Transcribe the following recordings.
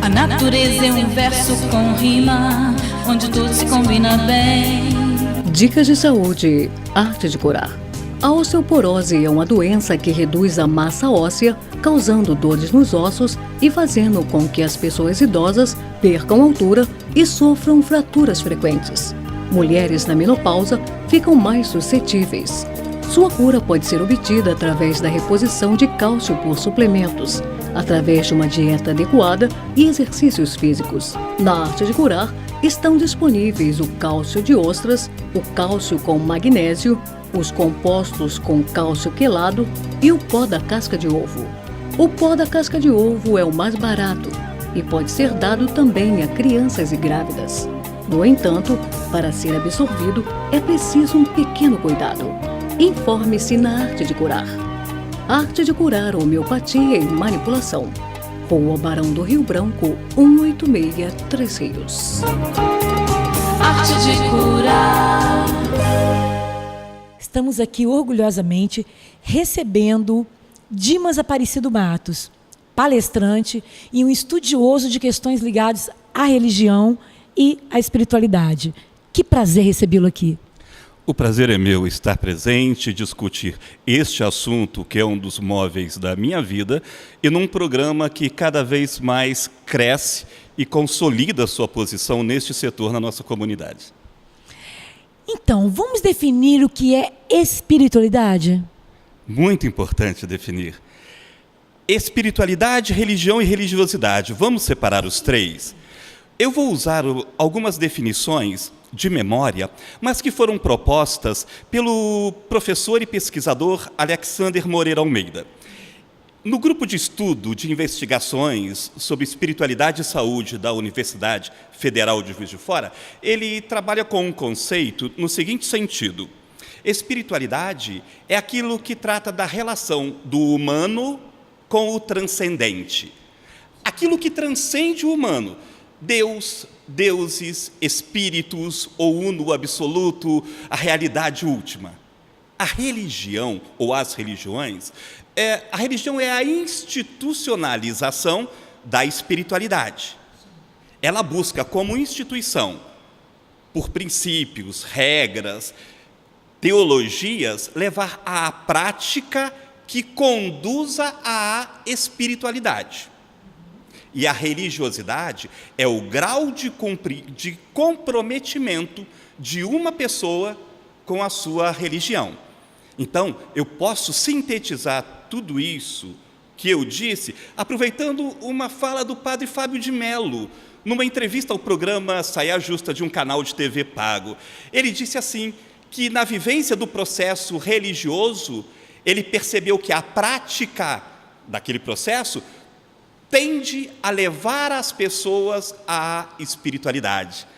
A natureza é um verso com rima, onde tudo se combina bem. Dicas de saúde, arte de curar. A osteoporose é uma doença que reduz a massa óssea, causando dores nos ossos e fazendo com que as pessoas idosas percam altura e sofram fraturas frequentes. Mulheres na menopausa ficam mais suscetíveis. Sua cura pode ser obtida através da reposição de cálcio por suplementos, através de uma dieta adequada e exercícios físicos. Na arte de curar, estão disponíveis o cálcio de ostras, o cálcio com magnésio, os compostos com cálcio quelado e o pó da casca de ovo. O pó da casca de ovo é o mais barato e pode ser dado também a crianças e grávidas. No entanto, para ser absorvido, é preciso um pequeno cuidado. Informe-se na arte de curar. Arte de curar homeopatia e manipulação. Rua Barão do Rio Branco, 186, Três Rios. Arte de curar. Estamos aqui orgulhosamente recebendo Dimas Aparecido Matos, palestrante e um estudioso de questões ligadas à religião e à espiritualidade. Que prazer recebê-lo aqui. O prazer é meu estar presente e discutir este assunto, que é um dos móveis da minha vida, e num programa que cada vez mais cresce e consolida sua posição neste setor na nossa comunidade. Então, vamos definir o que é espiritualidade? Muito importante definir. Espiritualidade, religião e religiosidade. Vamos separar os três? Eu vou usar algumas definições de memória, mas que foram propostas pelo professor e pesquisador Alexander Moreira Almeida. No grupo de estudo de investigações sobre espiritualidade e saúde da Universidade Federal de Juiz de Fora, ele trabalha com um conceito no seguinte sentido: espiritualidade é aquilo que trata da relação do humano com o transcendente. Aquilo que transcende o humano. Deus, deuses, espíritos, ou uno absoluto, a realidade última. A religião, ou as religiões, a religião é a institucionalização da espiritualidade. Ela busca como instituição, por princípios, regras, teologias, levar à prática que conduza à espiritualidade. E a religiosidade é o grau de comprometimento de uma pessoa com a sua religião. Então, eu posso sintetizar tudo isso que eu disse aproveitando uma fala do padre Fábio de Mello, numa entrevista ao programa Saia Justa de um canal de TV pago. Ele disse assim, que na vivência do processo religioso, ele percebeu que a prática daquele processo tende a levar as pessoas à espiritualidade.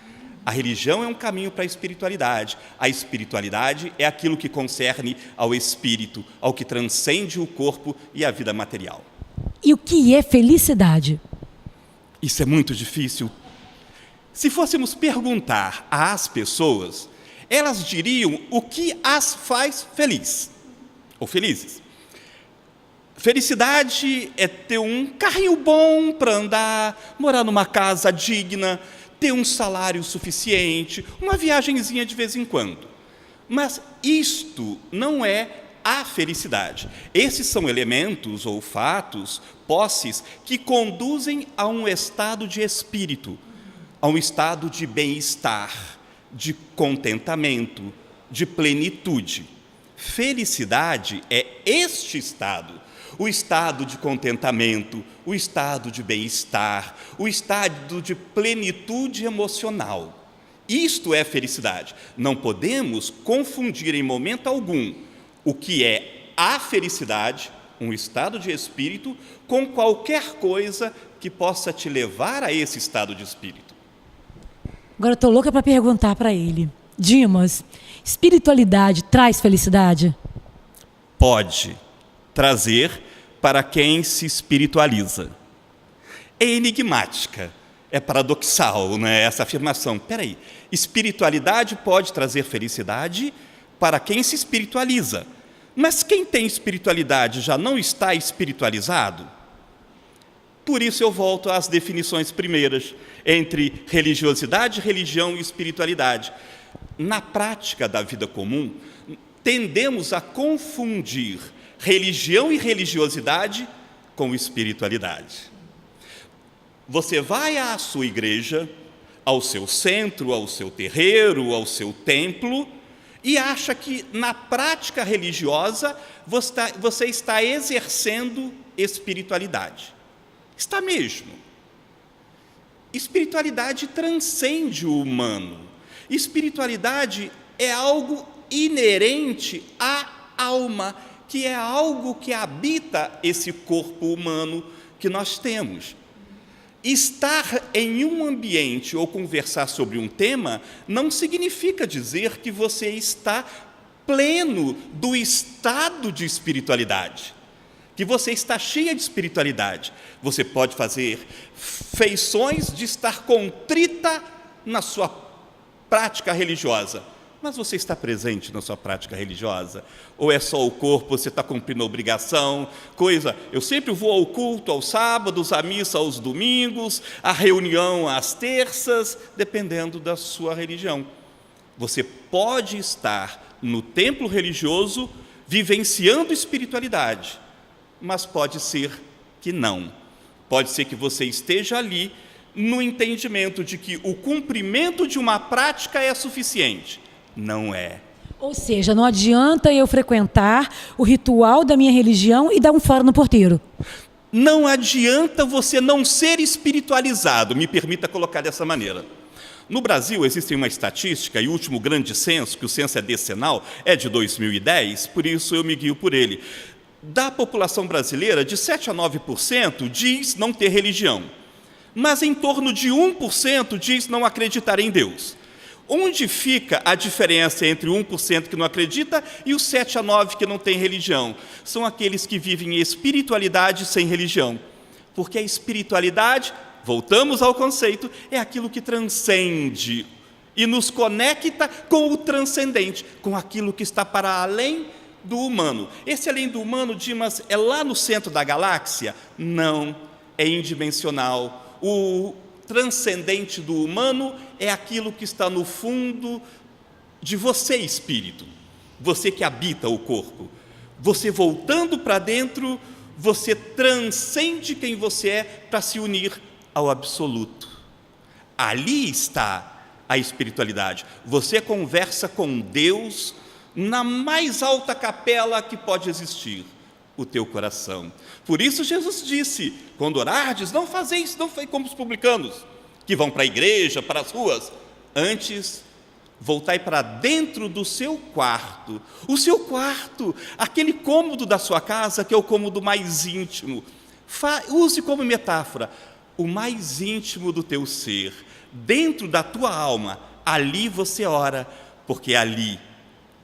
A religião é um caminho para a espiritualidade. A espiritualidade é aquilo que concerne ao espírito, ao que transcende o corpo e a vida material. E o que é felicidade? Isso é muito difícil. Se fôssemos perguntar às pessoas, elas diriam o que as faz feliz, ou felizes. Felicidade é ter um carrinho bom para andar, morar numa casa digna, ter um salário suficiente, uma viagenzinha de vez em quando. Mas isto não é a felicidade. Esses são elementos ou fatos, posses, que conduzem a um estado de espírito, a um estado de bem-estar, de contentamento, de plenitude. Felicidade é este estado. O estado de contentamento, o estado de bem-estar, o estado de plenitude emocional. Isto é felicidade. Não podemos confundir em momento algum o que é a felicidade, um estado de espírito, com qualquer coisa que possa te levar a esse estado de espírito. Agora estou louca para perguntar para ele. Dimas, espiritualidade traz felicidade? Pode trazer para quem se espiritualiza. É enigmática, é paradoxal, né, essa afirmação. Espera aí, espiritualidade pode trazer felicidade para quem se espiritualiza. Mas quem tem espiritualidade já não está espiritualizado? Por isso eu volto às definições primeiras, entre religiosidade, religião e espiritualidade. Na prática da vida comum, tendemos a confundir religião e religiosidade com espiritualidade. Você vai à sua igreja, ao seu centro, ao seu terreiro, ao seu templo, e acha que na prática religiosa você está exercendo espiritualidade. Está mesmo. Espiritualidade transcende o humano. Espiritualidade é algo inerente à alma, que é algo que habita esse corpo humano que nós temos. Estar em um ambiente ou conversar sobre um tema não significa dizer que você está pleno do estado de espiritualidade, que você está cheia de espiritualidade. Você pode fazer feições de estar contrita na sua prática religiosa, mas você está presente na sua prática religiosa? Ou é só o corpo, você está cumprindo a obrigação? Eu sempre vou ao culto aos sábados, à missa aos domingos, à reunião às terças, dependendo da sua religião. Você pode estar no templo religioso vivenciando espiritualidade, mas pode ser que não. Pode ser que você esteja ali no entendimento de que o cumprimento de uma prática é suficiente. Não é. Ou seja, não adianta eu frequentar o ritual da minha religião e dar um fora no porteiro. Não adianta você não ser espiritualizado, me permita colocar dessa maneira. No Brasil, existe uma estatística, e o último grande censo, que o censo é decenal, é de 2010, por isso eu me guio por ele. Da população brasileira, de 7% a 9% diz não ter religião, mas em torno de 1% diz não acreditar em Deus. Onde fica a diferença entre 1% que não acredita e os 7 a 9% que não tem religião? São aqueles que vivem em espiritualidade sem religião. Porque a espiritualidade, voltamos ao conceito, é aquilo que transcende e nos conecta com o transcendente, com aquilo que está para além do humano. Esse além do humano, Dimas, é lá no centro da galáxia? Não, é indimensional. O transcendente do humano é aquilo que está no fundo de você, espírito, você que habita o corpo. Você voltando para dentro, você transcende quem você é para se unir ao absoluto. Ali está a espiritualidade. Você conversa com Deus na mais alta capela que pode existir, o teu coração. Por isso Jesus disse, quando orardes, não fazeis, não foi como os publicanos, que vão para a igreja, para as ruas. Antes, voltai para dentro do seu quarto. O seu quarto, aquele cômodo da sua casa, que é o cômodo mais íntimo. Use como metáfora, o mais íntimo do teu ser, dentro da tua alma. Ali você ora, porque ali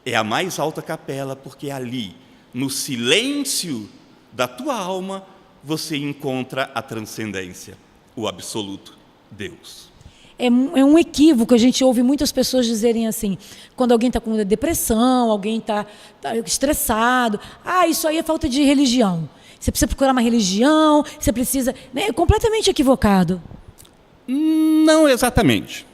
é a mais alta capela, porque ali, no silêncio da tua alma, você encontra a transcendência, o absoluto, Deus. É um equívoco, a gente ouve muitas pessoas dizerem assim, quando alguém está com depressão, alguém está estressado, isso aí é falta de religião. Você precisa procurar uma religião, você precisa... É completamente equivocado. Não exatamente.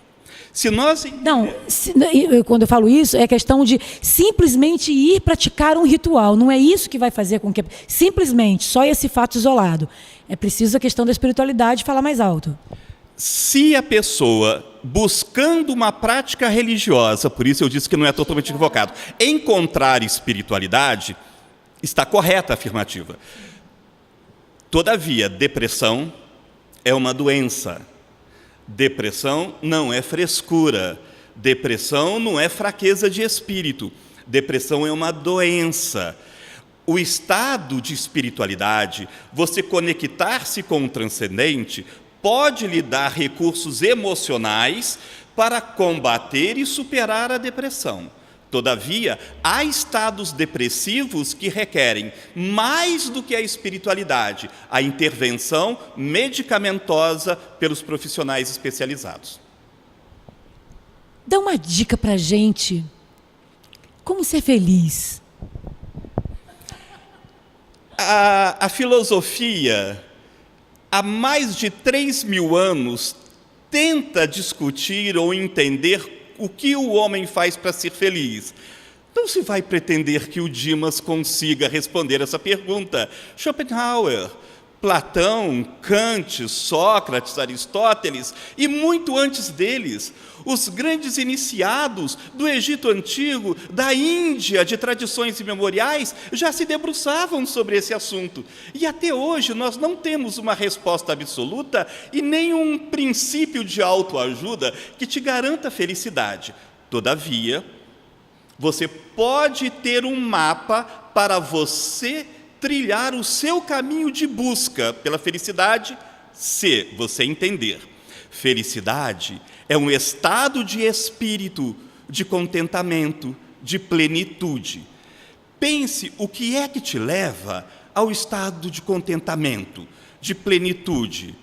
Quando eu falo isso, é questão de simplesmente ir praticar um ritual. Não é isso que vai fazer com que... Simplesmente, só esse fato isolado. É preciso a questão da espiritualidade falar mais alto. Se a pessoa, buscando uma prática religiosa, por isso eu disse que não é totalmente equivocado, encontrar espiritualidade, está correta a afirmativa. Todavia, depressão é uma doença. Depressão não é frescura, depressão não é fraqueza de espírito, depressão é uma doença. O estado de espiritualidade, você conectar-se com o transcendente, pode lhe dar recursos emocionais para combater e superar a depressão. Todavia, há estados depressivos que requerem, mais do que a espiritualidade, a intervenção medicamentosa pelos profissionais especializados. Dá uma dica para a gente. Como ser feliz? A filosofia há mais de 3.000 anos, tenta discutir ou entender o que o homem faz para ser feliz. Não se vai pretender que o Dimas consiga responder essa pergunta. Schopenhauer, Platão, Kant, Sócrates, Aristóteles e muito antes deles, os grandes iniciados do Egito Antigo, da Índia, de tradições imemoriais, já se debruçavam sobre esse assunto. E até hoje nós não temos uma resposta absoluta e nem um princípio de autoajuda que te garanta felicidade. Todavia, você pode ter um mapa para você trilhar o seu caminho de busca pela felicidade, se você entender. Felicidade é um estado de espírito, de contentamento, de plenitude. Pense o que é que te leva ao estado de contentamento, de plenitude.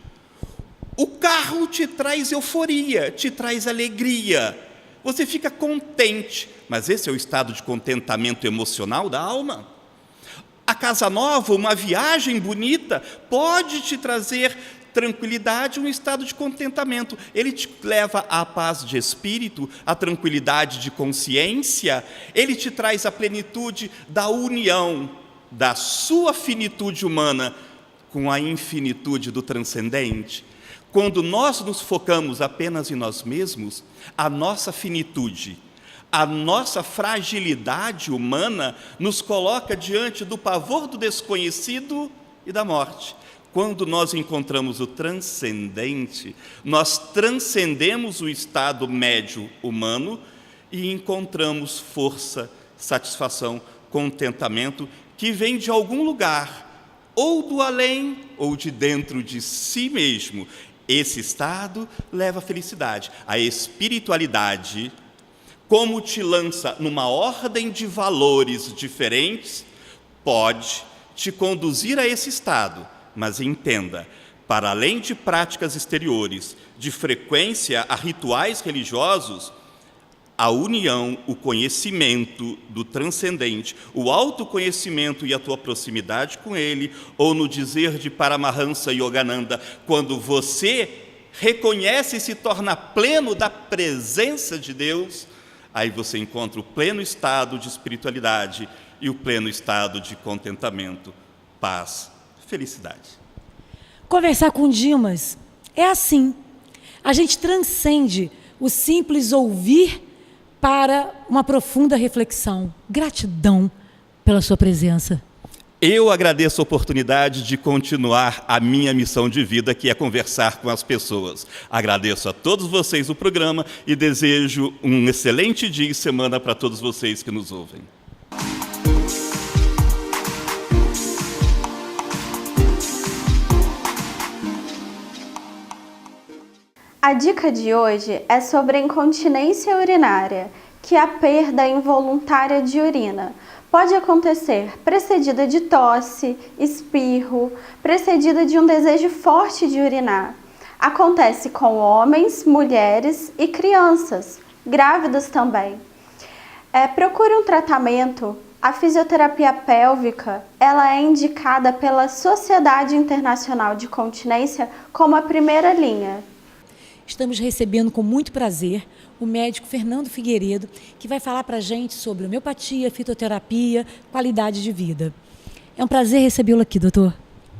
O carro te traz euforia, te traz alegria. Você fica contente, mas esse é o estado de contentamento emocional da alma. A casa nova, uma viagem bonita, pode te trazer tranquilidade, um estado de contentamento. Ele te leva à paz de espírito, à tranquilidade de consciência. Ele te traz a plenitude da união da sua finitude humana com a infinitude do transcendente. Quando nós nos focamos apenas em nós mesmos, a nossa finitude, a nossa fragilidade humana nos coloca diante do pavor do desconhecido e da morte. Quando nós encontramos o transcendente, nós transcendemos o estado médio humano e encontramos força, satisfação, contentamento que vem de algum lugar, ou do além, ou de dentro de si mesmo. Esse estado leva à felicidade. A espiritualidade, como te lança numa ordem de valores diferentes, pode te conduzir a esse estado, mas entenda, para além de práticas exteriores, de frequência a rituais religiosos, a união, o conhecimento do transcendente, o autoconhecimento e a tua proximidade com ele, ou no dizer de Paramahansa Yogananda, quando você reconhece e se torna pleno da presença de Deus, aí você encontra o pleno estado de espiritualidade e o pleno estado de contentamento, paz, felicidade. Conversar com Dimas é assim. A gente transcende o simples ouvir para uma profunda reflexão. Gratidão pela sua presença. Eu agradeço a oportunidade de continuar a minha missão de vida, que é conversar com as pessoas. Agradeço a todos vocês o programa e desejo um excelente dia e semana para todos vocês que nos ouvem. A dica de hoje é sobre a incontinência urinária, que é a perda involuntária de urina. Pode acontecer precedida de tosse, espirro, precedida de um desejo forte de urinar. Acontece com homens, mulheres e crianças, grávidas também. Procure um tratamento. A fisioterapia pélvica, ela é indicada pela Sociedade Internacional de Continência como a primeira linha. Estamos recebendo com muito prazer o médico Fernando Figueiredo, que vai falar para a gente sobre homeopatia, fitoterapia, qualidade de vida. É um prazer recebê-lo aqui, doutor.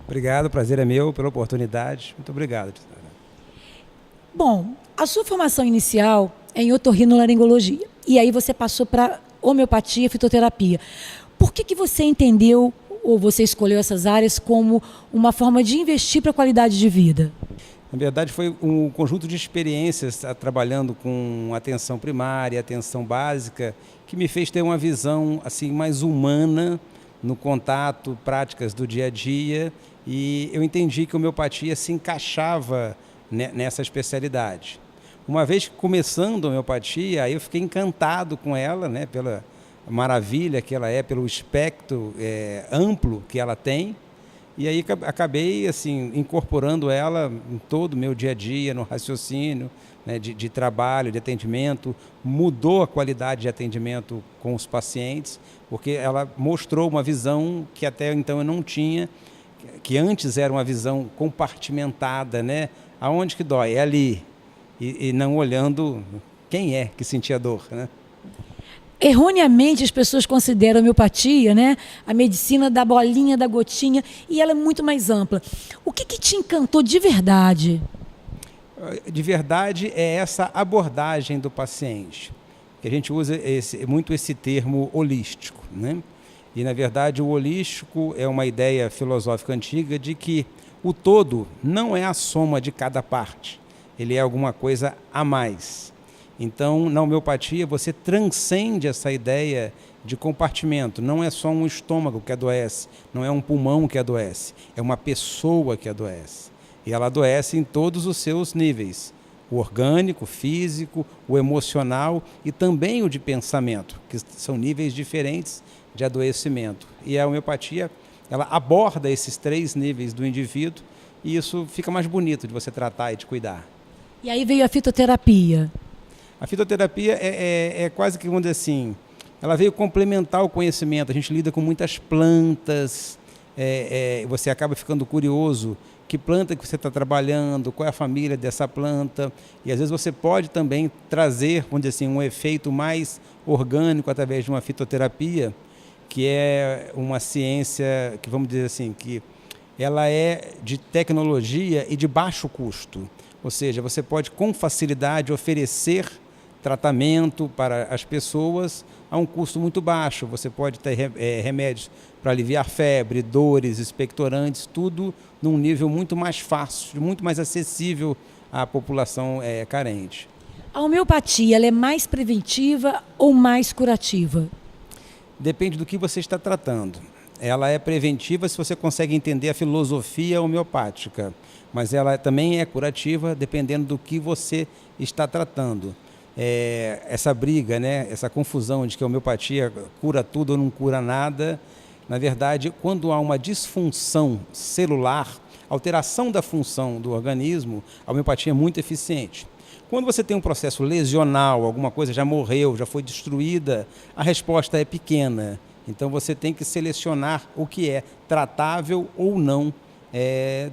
Obrigado, o prazer é meu pela oportunidade. Muito obrigado. Bom, a sua formação inicial é em otorrinolaringologia, e aí você passou para homeopatia, fitoterapia. Por que você entendeu, ou você escolheu essas áreas como uma forma de investir para a qualidade de vida? Na verdade, foi um conjunto de experiências trabalhando com atenção primária, atenção básica, que me fez ter uma visão assim, mais humana no contato, práticas do dia a dia, e eu entendi que a homeopatia se encaixava nessa especialidade. Uma vez começando a homeopatia, aí eu fiquei encantado com ela, né, pela maravilha que ela é, pelo espectro amplo que ela tem. E aí acabei assim, incorporando ela em todo o meu dia a dia, no raciocínio, né, de trabalho, de atendimento. Mudou a qualidade de atendimento com os pacientes, porque ela mostrou uma visão que até então eu não tinha, que antes era uma visão compartimentada, né? Aonde que dói? É ali. E não olhando quem é que sentia dor, né? Erroneamente as pessoas consideram a homeopatia, né, a medicina da bolinha, da gotinha, e ela é muito mais ampla. O que te encantou de verdade? De verdade é essa abordagem do paciente, que a gente usa muito esse termo holístico, né? E na verdade o holístico é uma ideia filosófica antiga de que o todo não é a soma de cada parte, ele é alguma coisa a mais. Então, na homeopatia, você transcende essa ideia de compartimento. Não é só um estômago que adoece, não é um pulmão que adoece, é uma pessoa que adoece. E ela adoece em todos os seus níveis, o orgânico, o físico, o emocional e também o de pensamento, que são níveis diferentes de adoecimento. E a homeopatia, ela aborda esses 3 níveis do indivíduo e isso fica mais bonito de você tratar e de cuidar. E aí veio a fitoterapia. A fitoterapia é quase que, vamos dizer assim, ela veio complementar o conhecimento. A gente lida com muitas plantas, você acaba ficando curioso que planta que você está trabalhando, qual é a família dessa planta, e às vezes você pode também trazer, vamos dizer assim, um efeito mais orgânico através de uma fitoterapia, que é uma ciência que, vamos dizer assim, que ela é de tecnologia e de baixo custo. Ou seja, você pode com facilidade oferecer tratamento para as pessoas a um custo muito baixo. Você pode ter remédios para aliviar febre, dores, expectorantes, tudo num nível muito mais fácil, muito mais acessível à população carente. A homeopatia, ela é mais preventiva ou mais curativa? Depende do que você está tratando. Ela é preventiva se você consegue entender a filosofia homeopática, mas ela também é curativa dependendo do que você está tratando. Essa briga, né, essa confusão de que a homeopatia cura tudo ou não cura nada, na verdade, quando há uma disfunção celular, alteração da função do organismo, a homeopatia é muito eficiente. Quando você tem um processo lesional, alguma coisa já morreu, já foi destruída, a resposta é pequena. Então você tem que selecionar o que é tratável ou não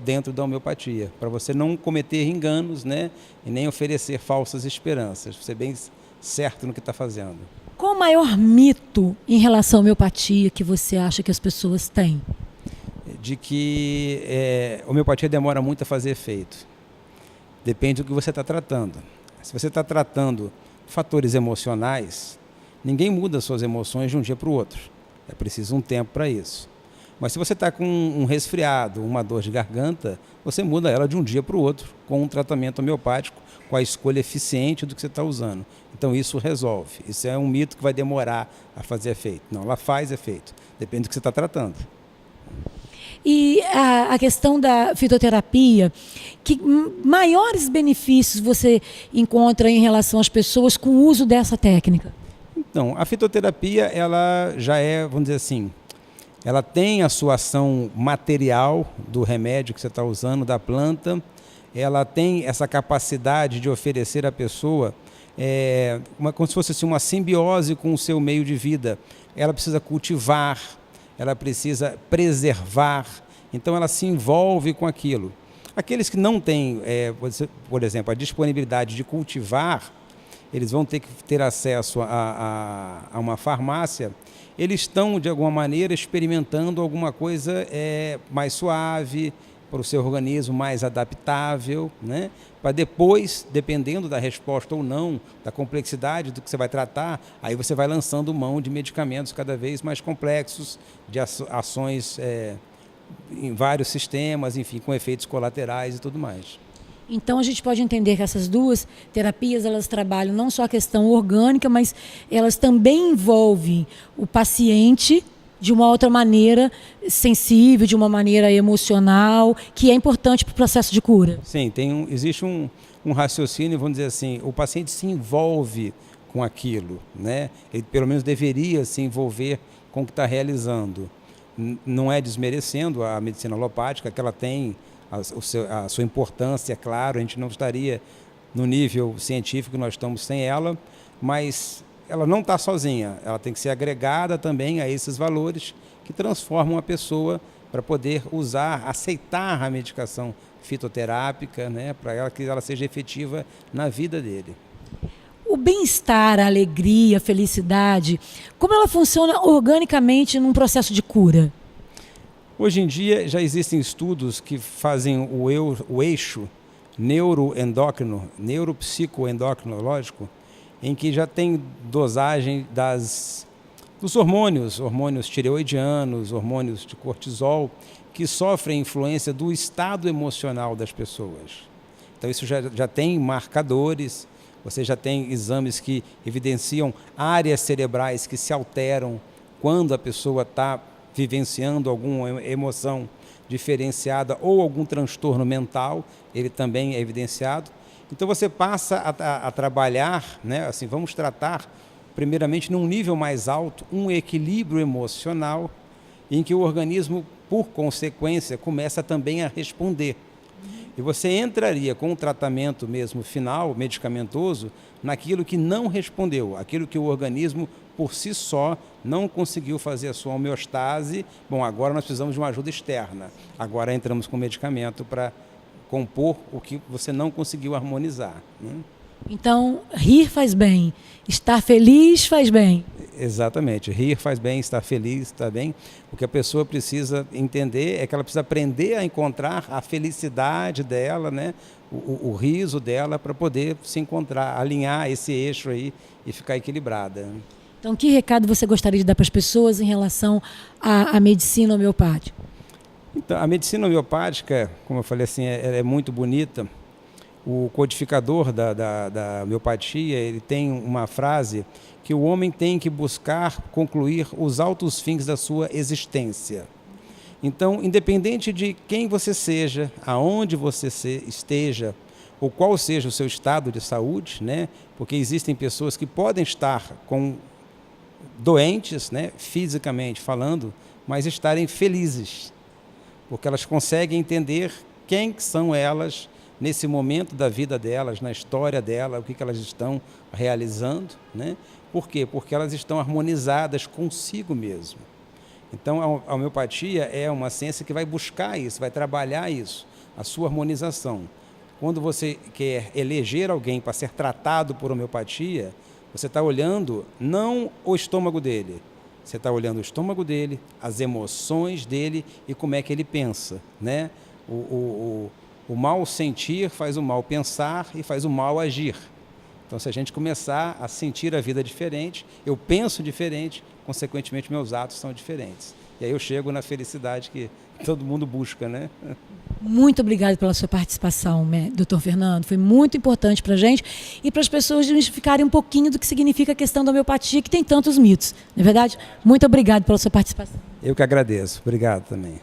dentro da homeopatia, para você não cometer enganos, né, e nem oferecer falsas esperanças, ser bem certo no que está fazendo. Qual o maior mito em relação à homeopatia que você acha que as pessoas têm? De que a homeopatia demora muito a fazer efeito. Depende do que você está tratando. Se você está tratando fatores emocionais, ninguém muda suas emoções de um dia para o outro. É preciso um tempo para isso. Mas se você está com um resfriado, uma dor de garganta, você muda ela de um dia para o outro com um tratamento homeopático, com a escolha eficiente do que você está usando. Então isso resolve. Isso é um mito que vai demorar a fazer efeito. Não, ela faz efeito. Depende do que você está tratando. E a questão da fitoterapia, que maiores benefícios você encontra em relação às pessoas com o uso dessa técnica? Então, a fitoterapia, ela já é, vamos dizer assim, ela tem a sua ação material do remédio que você está usando, da planta, ela tem essa capacidade de oferecer à pessoa como se fosse assim, uma simbiose com o seu meio de vida. Ela precisa cultivar, ela precisa preservar, então ela se envolve com aquilo. Aqueles que não têm, por exemplo, a disponibilidade de cultivar, eles vão ter que ter acesso a uma farmácia, eles estão, de alguma maneira, experimentando alguma coisa mais suave, para o seu organismo mais adaptável, né? Para depois, dependendo da resposta ou não, da complexidade do que você vai tratar, aí você vai lançando mão de medicamentos cada vez mais complexos, de ações em vários sistemas, enfim, com efeitos colaterais e tudo mais. Então a gente pode entender que essas duas terapias, elas trabalham não só a questão orgânica, mas elas também envolvem o paciente de uma outra maneira sensível, de uma maneira emocional, que é importante para o processo de cura. Sim, existe um raciocínio, vamos dizer assim, o paciente se envolve com aquilo, né? Ele pelo menos deveria se envolver com o que está realizando. Não é desmerecendo a medicina alopática, que ela tem a sua importância, é claro, a gente não estaria no nível científico que nós estamos sem ela, mas ela não está sozinha, ela tem que ser agregada também a esses valores que transformam a pessoa para poder aceitar a medicação fitoterápica, né, para que ela seja efetiva na vida dele. O bem-estar, a alegria, a felicidade, como ela funciona organicamente num processo de cura? Hoje em dia já existem estudos que fazem o eixo neuroendócrino, neuropsicoendocrinológico, em que já tem dosagem dos hormônios tireoidianos, hormônios de cortisol, que sofrem influência do estado emocional das pessoas. Então isso já tem marcadores, você já tem exames que evidenciam áreas cerebrais que se alteram quando a pessoa está vivenciando alguma emoção diferenciada ou algum transtorno mental, ele também é evidenciado. Então você passa a trabalhar, né, assim, vamos tratar primeiramente num nível mais alto, um equilíbrio emocional em que o organismo, por consequência, começa também a responder. E você entraria com um tratamento mesmo final, medicamentoso, naquilo que não respondeu, aquilo que o organismo por si só não conseguiu fazer a sua homeostase. Bom, agora nós precisamos de uma ajuda externa. Agora entramos com medicamento para compor o que você não conseguiu harmonizar, né? Então, rir faz bem, estar feliz faz bem. Exatamente, rir faz bem, estar feliz está bem. O que a pessoa precisa entender é que ela precisa aprender a encontrar a felicidade dela, né? o riso dela, para poder se encontrar, alinhar esse eixo aí e ficar equilibrada. Então, que recado você gostaria de dar para as pessoas em relação à medicina homeopática? Então, a medicina homeopática, como eu falei assim, ela é muito bonita. O codificador da homeopatia, ele tem uma frase que o homem tem que buscar concluir os altos fins da sua existência. Então, independente de quem você seja, aonde você esteja, ou qual seja o seu estado de saúde, né? Porque existem pessoas que podem estar doentes, né, fisicamente falando, mas estarem felizes, porque elas conseguem entender quem são elas nesse momento da vida delas, na história dela, o que elas estão realizando, né? Por quê? Porque elas estão harmonizadas consigo mesmo. Então, a homeopatia é uma ciência que vai buscar isso, vai trabalhar isso, a sua harmonização. Quando você quer eleger alguém para ser tratado por homeopatia, você está olhando não o estômago dele, você está olhando o estômago dele, as emoções dele e como é que ele pensa, né? O mal sentir faz o mal pensar e faz o mal agir. Então, se a gente começar a sentir a vida diferente, eu penso diferente, consequentemente meus atos são diferentes. E aí eu chego na felicidade que todo mundo busca, né? Muito obrigada pela sua participação, doutor Fernando. Foi muito importante para a gente e para as pessoas desmistificarem um pouquinho do que significa a questão da homeopatia, que tem tantos mitos, não é verdade? Muito obrigado pela sua participação. Eu que agradeço. Obrigado também.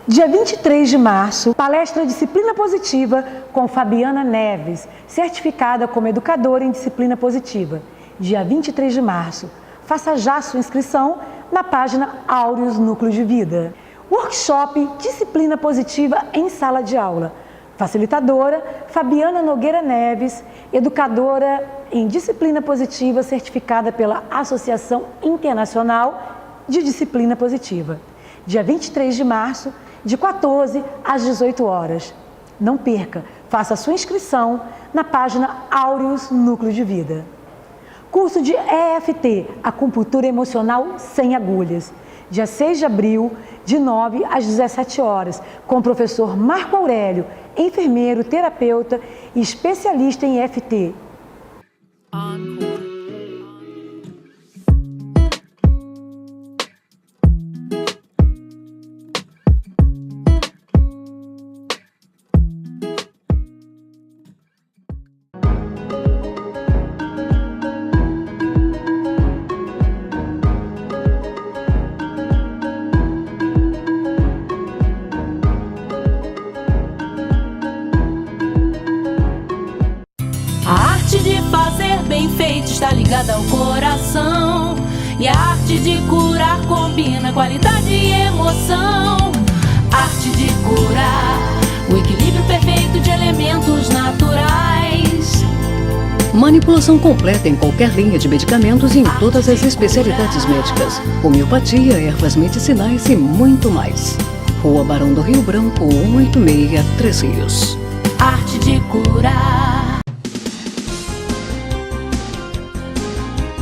Dia 23 de março, palestra Disciplina Positiva com Fabiana Neves, certificada como educadora em Disciplina Positiva. Dia 23 de março. Faça já sua inscrição na página Áureos Núcleo de Vida. Workshop Disciplina Positiva em Sala de Aula. Facilitadora Fabiana Nogueira Neves, educadora em Disciplina Positiva, certificada pela Associação Internacional de Disciplina Positiva. Dia 23 de março, de 14 às 18 horas. Não perca, faça a sua inscrição na página Áureos Núcleo de Vida. Curso de EFT, Acupuntura Emocional Sem Agulhas. Dia 6 de abril, de 9 às 17 horas, com o professor Marco Aurélio, enfermeiro, terapeuta e especialista em EFT. Está ligada ao coração, e a arte de curar combina qualidade e emoção. Arte de curar, o equilíbrio perfeito de elementos naturais. Manipulação completa em qualquer linha de medicamentos e em todas as especialidades médicas. Homeopatia, ervas medicinais e muito mais. Rua Barão do Rio Branco, 186, Três Rios. Arte de curar.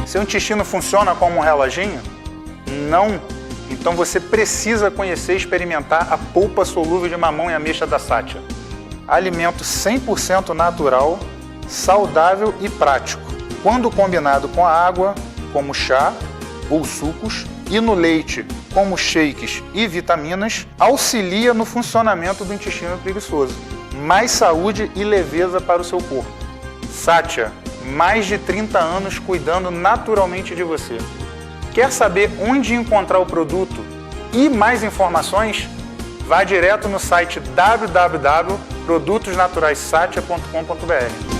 Seu intestino funciona como um reloginho? Não. Então você precisa conhecer e experimentar a polpa solúvel de mamão e ameixa da Sátia. Alimento 100% natural, saudável e prático. Quando combinado com a água, como chá ou sucos, e no leite, como shakes e vitaminas, auxilia no funcionamento do intestino preguiçoso. Mais saúde e leveza para o seu corpo. Sátia, mais de 30 anos cuidando naturalmente de você. Quer saber onde encontrar o produto e mais informações? Vá direto no site www.produtosnaturaissatia.com.br.